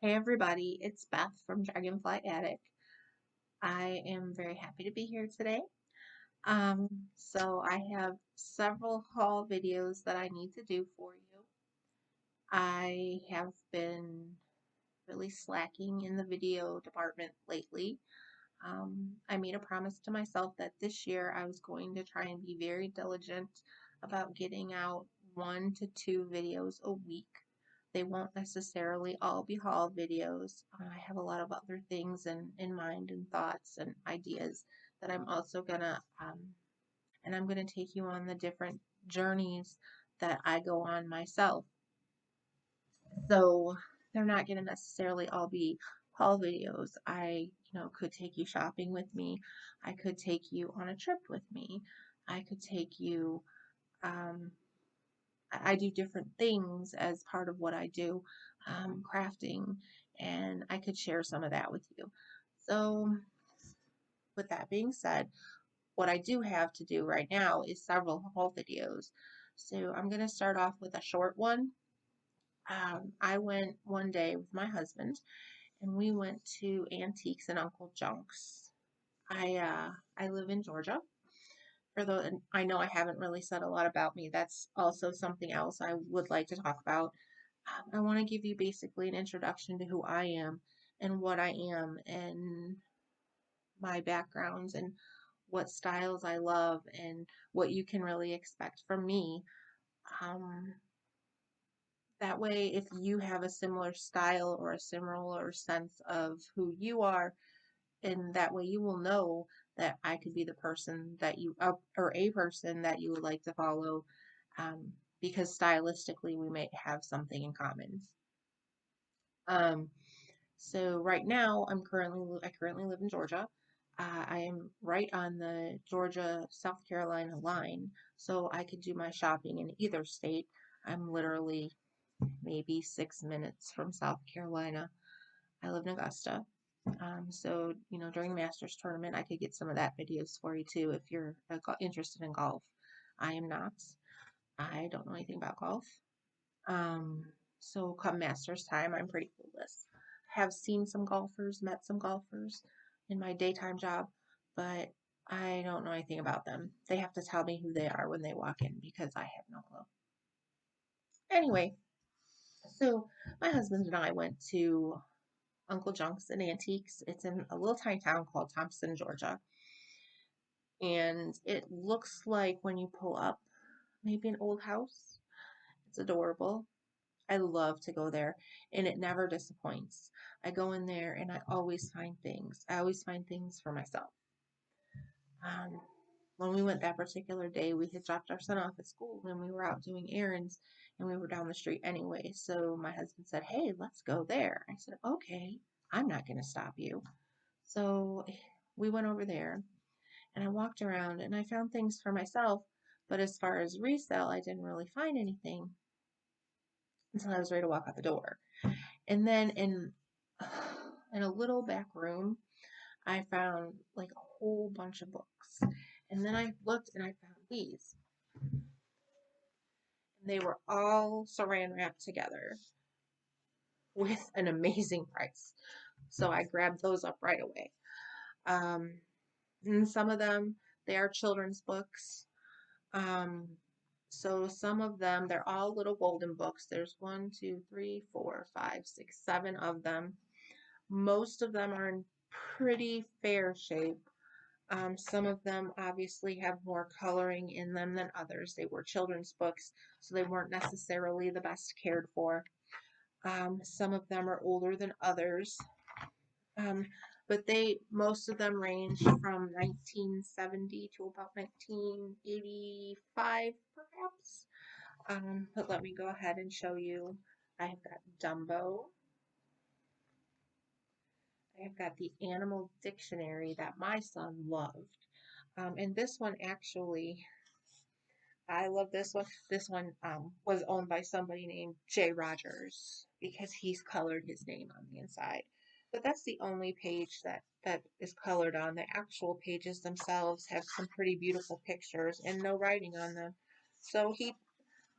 Hey everybody, it's Beth from Dragonfly Attic. I am very happy to be here today. So I have several haul videos that I need to do for you. I have been really slacking in the video department lately. I made a promise to myself that this year I was going to try and be very diligent about getting out 1 to 2 videos a week. They won't necessarily all be haul videos. I have a lot of other things in mind and thoughts and ideas that I'm also gonna, and I'm gonna take you on the different journeys that I go on myself. So they're not going to necessarily all be haul videos. I could take you shopping with me. I could take you on a trip with me. I could take you, um, I do different things as part of what I do, crafting, and I could share some of that with you. So, with that being said, what I do have to do right now is several haul videos. So, I'm going to start off with a short one. I went one day with my husband and we went to Antiques and Uncle Junk's. I live in Georgia. And I know I haven't really said a lot about me. That's also something else I would like to talk about. I want to give you basically an introduction to who I am and what I am and my backgrounds and what styles I love and what you can really expect from me. Um, that way, if you have a similar style or a similar sense of who you are, and that way you will know that I could be the person that you or a person that you would like to follow, um, because stylistically we may have something in common. Um, so right now I currently live in Georgia. I am right on the Georgia South Carolina line, so I could do my shopping in either state. I'm literally maybe 6 minutes from South Carolina. I live in Augusta. So, during the Masters tournament, I could get some of that videos for you too if you're interested in golf. I am not. I don't know anything about golf. Um, so come Masters time, I'm pretty clueless. Have seen some golfers, met some golfers in my daytime job, but I don't know anything about them. They have to tell me who they are when they walk in because I have no clue. Anyway, so my husband and I went to Uncle Junk's and Antiques. It's in a little tiny town called Thompson, Georgia. And it looks like when you pull up maybe an old house. It's adorable. I love to go there and it never disappoints. I go in there and I always find things. I always find things for myself. Um, when we went that particular day, we had dropped our son off at school and we were out doing errands and we were down the street anyway. So my husband said, "Hey, let's go there." I said, "Okay, I'm not going to stop you." So we went over there and I walked around and I found things for myself. But as far as resale, I didn't really find anything until I was ready to walk out the door. And then in a little back room, I found like a whole bunch of books. And then I looked and I found these. And they were all saran wrapped together with an amazing price. So I grabbed those up right away. Um, and some of them, they are children's books. Um, so some of them, they're all little golden books. There's 1, 2, 3, 4, 5, 6, 7 of them. Most of them are in pretty fair shape. Some of them obviously have more coloring in them than others. They were children's books, so they weren't necessarily the best cared for. Some of them are older than others. Um, but most of them range from 1970 to about 1985, perhaps. But let me go ahead and show you. I have got Dumbo. I have got the Animal Dictionary that my son loved. And this one actually, I love this one. This one was owned by somebody named Jay Rogers because he's colored his name on the inside. But that's the only page that is colored on. The actual pages themselves have some pretty beautiful pictures and no writing on them. So the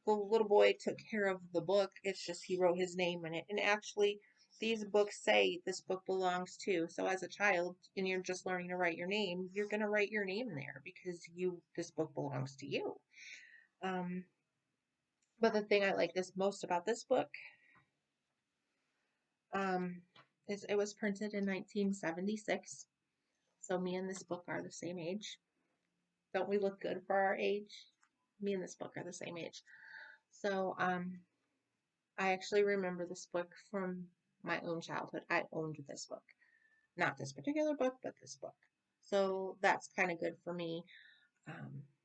little boy took care of the book. It's just he wrote his name in it. And actually, these books say this book belongs to. So as a child, and you're just learning to write your name, you're going to write your name there because this book belongs to you. Um, but the thing I like this most about this book um, is it was printed in 1976. So me and this book are the same age. Don't we look good for our age? Me and this book are the same age. So I actually remember this book from my own childhood. I owned this book. Not this particular book, but this book. So that's kind of good for me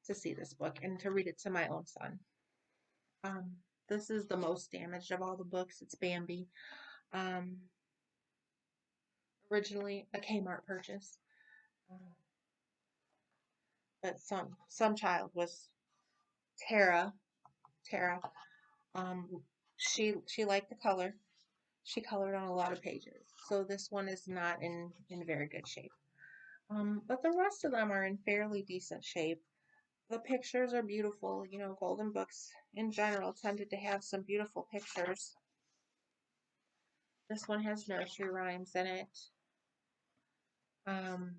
to see this book and to read it to my own son. Um, this is the most damaged of all the books. It's Bambi. Um, Originally a Kmart purchase, but some child was Tara. Tara. Um, she liked the color. She colored on a lot of pages, so this one is not in very good shape. But the rest of them are in fairly decent shape. The pictures are beautiful. You know, golden books in general tended to have some beautiful pictures. This one has nursery rhymes in it. Um,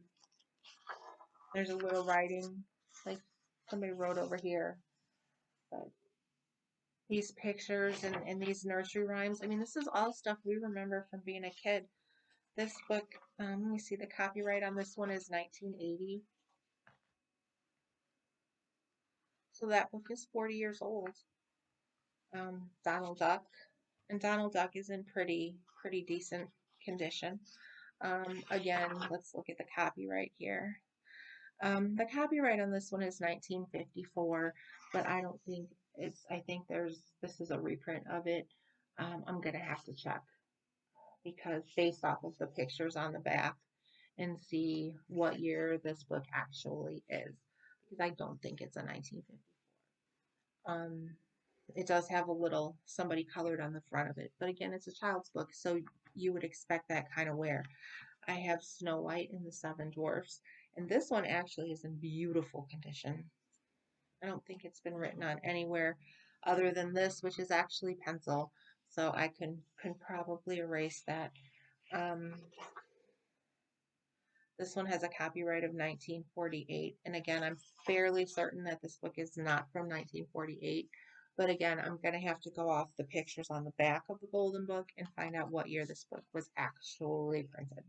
there's a little writing, like somebody wrote over here. But these pictures and these nursery rhymes, I mean, this is all stuff we remember from being a kid. This book, let me see, the copyright on this one is 1980. So that book is 40 years old. Donald Duck. And Donald Duck is in pretty decent condition. Again, let's look at the copyright here. The copyright on this one is 1954, but I don't think I think this is a reprint of it. I'm gonna have to check because based off of the pictures on the back and see what year this book actually is, because I don't think it's a 1954. It does have a little somebody colored on the front of it, but again, it's a child's book, so you would expect that kind of wear. I have Snow White and the Seven Dwarfs, and this one actually is in beautiful condition. I don't think it's been written on anywhere other than this, which is actually pencil, so I can probably erase that. Um, this one has a copyright of 1948, and again, I'm fairly certain that this book is not from 1948. But again, I'm going to have to go off the pictures on the back of the Golden Book and find out what year this book was actually printed.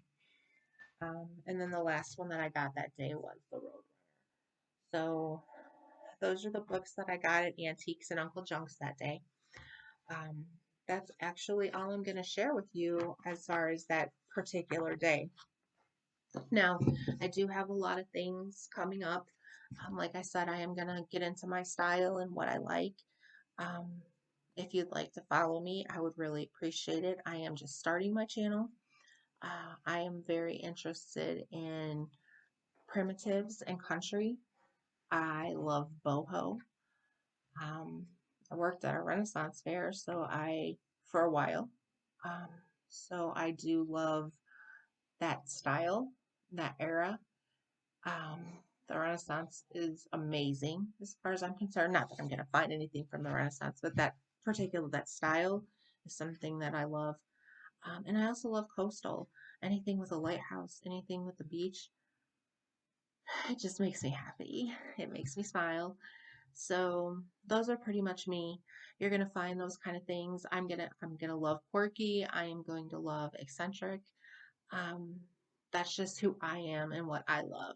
And then the last one that I got that day was The Roadrunner. So those are the books that I got at Antiques and Uncle Junk's that day. Um, that's actually all I'm going to share with you as far as that particular day. Now, I do have a lot of things coming up. Like I said, I am going to get into my style and what I like. Um, if you'd like to follow me, I would really appreciate it. I am just starting my channel. I am very interested in primitives and country. I love boho. Um, I worked at a Renaissance fair, for a while. Um, so I do love that style, that era. The Renaissance is amazing as far as I'm concerned. Not that I'm going to find anything from the Renaissance, but that style is something that I love. And I also love coastal. Anything with a lighthouse, anything with the beach, it just makes me happy. It makes me smile. So those are pretty much me. You're gonna find those kind of things. I'm gonna love quirky. I am going to love eccentric. Um, that's just who I am and what I love.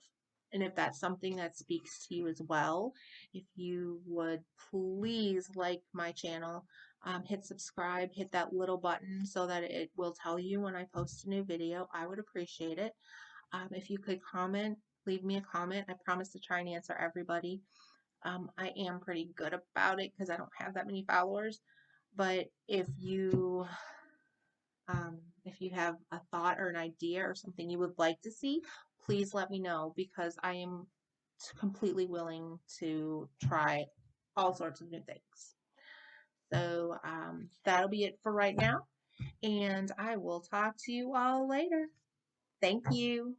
And if that's something that speaks to you as well, if you would please like my channel, hit subscribe, hit that little button so that it will tell you when I post a new video. I would appreciate it. If you could comment, leave me a comment. I promise to try and answer everybody. I am pretty good about it because I don't have that many followers. But if you have a thought or an idea or something you would like to see, please let me know because I am completely willing to try all sorts of new things. So that'll be it for right now, and I will talk to you all later. Thank you.